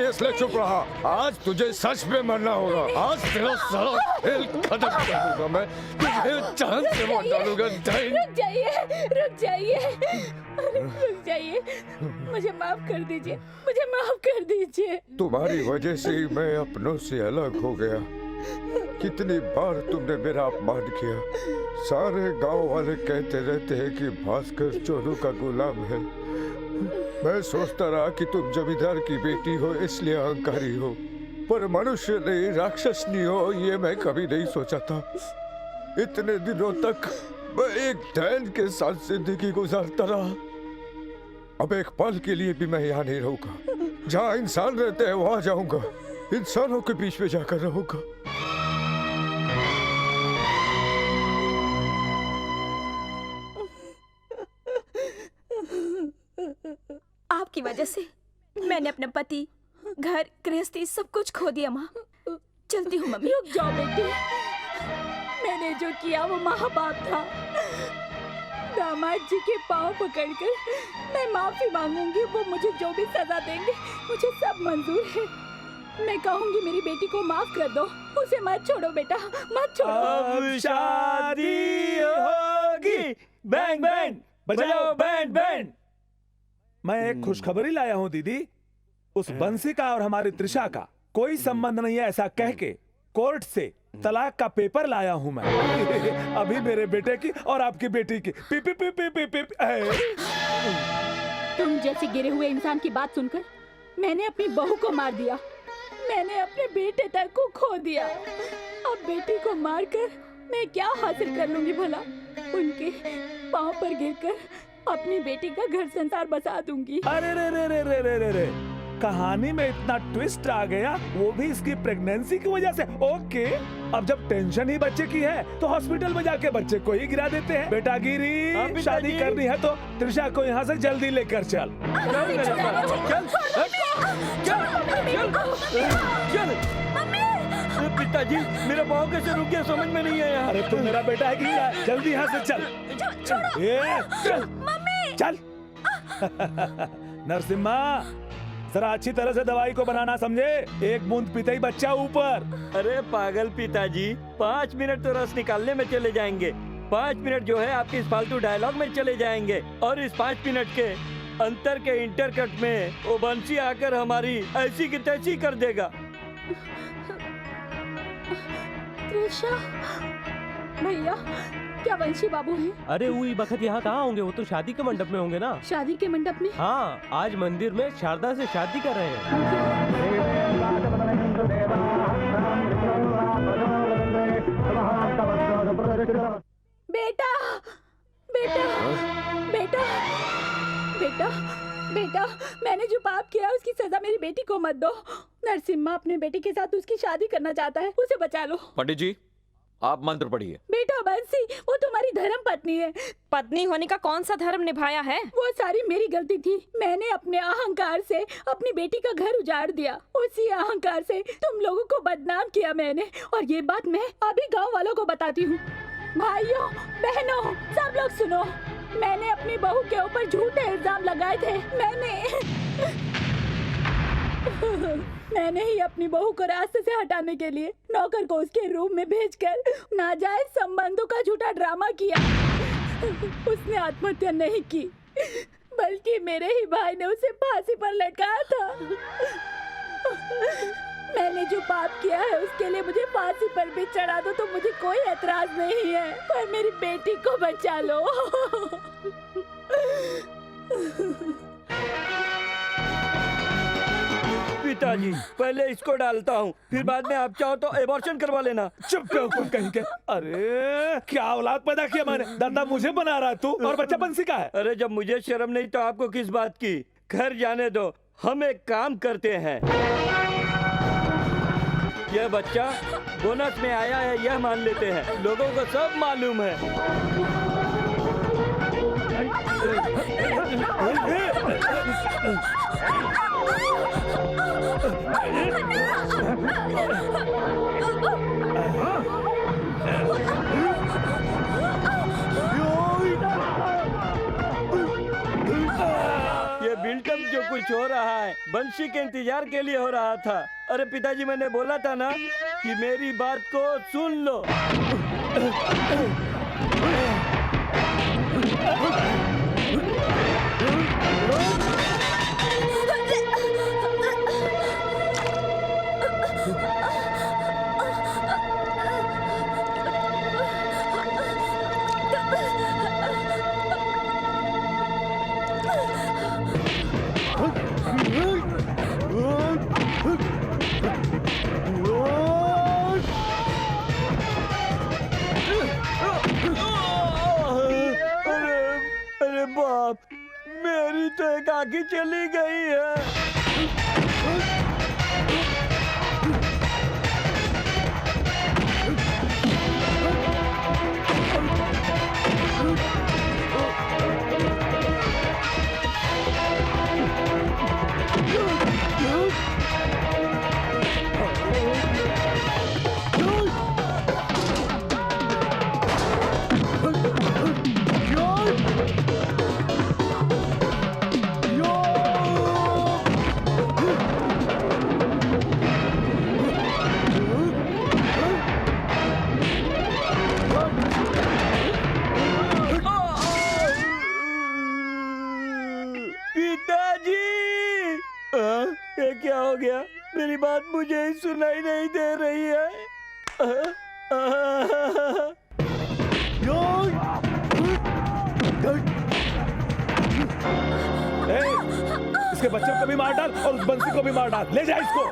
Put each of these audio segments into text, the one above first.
इसलिए चुप रहा। आज तुझे सच में मरना होगा। आज तेरा सारा खेल खत्म कर दूंगा मैं। तुझे चांद से मार डालूंगा। रुक जाइए, रुक जाइए, रुक जाइए। मुझे माफ कर दीजिए, मुझे माफ कर दीजिए। तुम्हारी वजह से ही मैं अपनों से अलग हो गया। कितनी बार तुमने मेरा अपमान किया। सारे गांव वाले कहते रहते हैं कि भास्कर चोरों का गुलाम है। मैं सोचता रहा कि तुम जमींदार की बेटी हो इसलिए अहंकारी हो, पर मनुष्य नहीं, राक्षस नहीं हो ये मैं कभी नहीं सोचा था। इतने दिनों तक मैं एक डैन के साथ जिंदगी गुजारता रहा। अब एक पल के लिए भी मैं यहाँ नहीं रहूंगा। जहाँ इंसान रहते हैं वहां जाऊंगा, इंसानों के बीच में जाकर रहूंगा। आपकी वजह से मैंने अपने पति, घर, गृहस्थी सब कुछ खो दिया माँ। चलती हूँ मम्मी। रुक जाओ बेटी, मैंने जो किया वो महापाप था। दामाद जी के पाँव पकड़कर मैं माफी मांगूंगी। वो मुझे जो भी सजा देंगे मुझे सब मंजूर है। मैं कहूंगी मेरी बेटी को माफ कर दो, उसे मत छोड़ो बेटा, मत छोड़ो। अब शादी होगी। बैंड बैंड बजाओ, बैंड बैंड। मैं एक खुशखबरी लाया हूँ दीदी। उस बंसी का और हमारी त्रिशा का कोई संबंध नहीं है ऐसा कह के कोर्ट से तलाक का पेपर लाया हूँ मैं। अभी मेरे बेटे की और आपकी बेटी की P P P P P P. तुम जैसे गिरे हुए इंसान की बात सुनकर मैंने अपनी बहू को मार दिया। मैंने अपने बेटे तक को खो दिया। अब बेटी को मारकर मैं क्या हासिल कर लूंगी भला? उनके पाँव पर गिरकर अपनी बेटी का घर संसार बसा दूंगी। अरे रे रे रे रे रे रे रे, कहानी में इतना ट्विस्ट आ गया, वो भी इसकी प्रेगनेंसी की वजह से। ओके, अब जब टेंशन ही बच्चे की है तो हॉस्पिटल में जाके बच्चे को ही गिरा देते हैं। बेटा गिरी, शादी करनी है तो त्रिशा को यहाँ से जल्दी लेकर चल। पिताजी, मेरा पाँव कैसे रुक गया समझ में नहीं आया। अरे तू मेरा बेटा है कि जल्दी यहाँ से चल। चल चल। नरसिम्हा, जरा अच्छी तरह से दवाई को बनाना समझे। एक बूंद पीते ही बच्चा ऊपर। अरे पागल पिताजी, 5 मिनट तो रस निकालने में चले जाएंगे। 5 मिनट जो है आपकी इस फालतू डायलॉग में चले जाएंगे। और इस 5 मिनट के अंतर के इंटरकट में वो बंसी आकर हमारी ऐसी की तैसी कर देगा। त्रिशा, भैया, क्या वंशी बाबू हैं? अरे वही बखत यहाँ कहाँ होंगे? वो तो शादी के मंडप में होंगे ना। शादी के मंडप में? हाँ, आज मंदिर में शारदा से शादी कर रहे हैं। बेटा, बेटा, बेटा, बेटा, बेटा, मैंने जो पाप किया उसकी सजा मेरी बेटी को मत दो। नरसिम्हा अपने बेटे के साथ उसकी शादी करना चाहता है, उसे बचा लो। पंडित जी, आप मंत्र पढ़िए। बेटा बंसी, वो तुम्हारी धर्म पत्नी है। पत्नी होने का कौन सा धर्म निभाया है? वो सारी मेरी गलती थी। मैंने अपने अहंकार से अपनी बेटी का घर उजाड़ दिया। उसी अहंकार से तुम लोगों को बदनाम किया मैंने। और ये बात मैं अभी गांव वालों को बताती हूँ। भाइयों, बहनों, सब लोग सुनो। मैंने अपनी बहू के ऊपर झूठे इल्जाम लगाए थे। मैंने ही अपनी बहू को रास्ते से हटाने के लिए नौकर को उसके रूम में भेजकर नाजायज संबंधों का झूठा ड्रामा किया। उसने आत्महत्या नहीं की, बल्कि मेरे ही भाई ने उसे फांसी पर लटकाया था। मैंने जो पाप किया है उसके लिए मुझे फांसी पर भी चढ़ा दो तो मुझे कोई ऐतराज नहीं है, पर मेरी बेटी को बचा लो। पिताजी, पहले इसको डालता हूँ, फिर बाद में आप चाहो तो एबॉर्शन करवा लेना। चुप बेवकूफ कहीं के। अरे क्या औलाद पैदा किया मैंने। दादा मुझे बना रहा तू और बच्चा बंसी का है। अरे जब मुझे शर्म नहीं तो आपको किस बात की। घर जाने दो, हम एक काम करते हैं। यह बच्चा बोनस में आया है यह मान लेते हैं, लोगों को सब मालूम है। ये बिल्टअप जो कुछ हो रहा है बंसी के इंतजार के लिए हो रहा था। अरे पिताजी, मैंने बोला था ना कि मेरी बात को सुन लो। अरे बाप, मेरी तो एक आंख चली गई है। ये क्या हो गया? मेरी बात मुझे ही सुनाई नहीं दे रही है। इसके बच्चे को भी मार डाल और उस बंसी को भी मार डाल। ले जा इसको।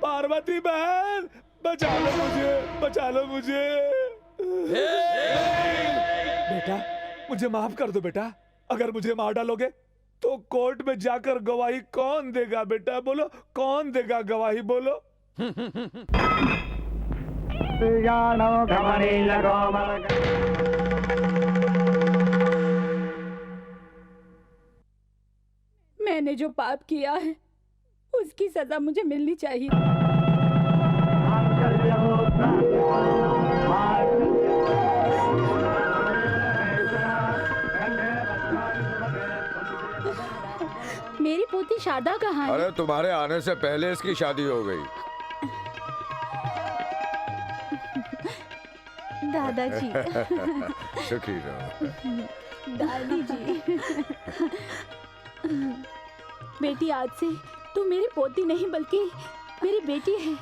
पार्वती बहन, बचा लो मुझे। बेटा, मुझे माफ कर दो बेटा। अगर मुझे मार डालोगे तो कोर्ट में जाकर गवाही कौन देगा? बेटा बोलो, कौन देगा गवाही? बोलो। मैंने जो पाप किया है उसकी सजा मुझे मिलनी चाहिए। मेरी पोती शारदा कहाँ है? अरे तुम्हारे आने से पहले इसकी शादी हो गई। दादाजी। सुखी रहो। दादी जी। बेटी, आज से तू मेरी पोती नहीं बल्कि मेरी बेटी है।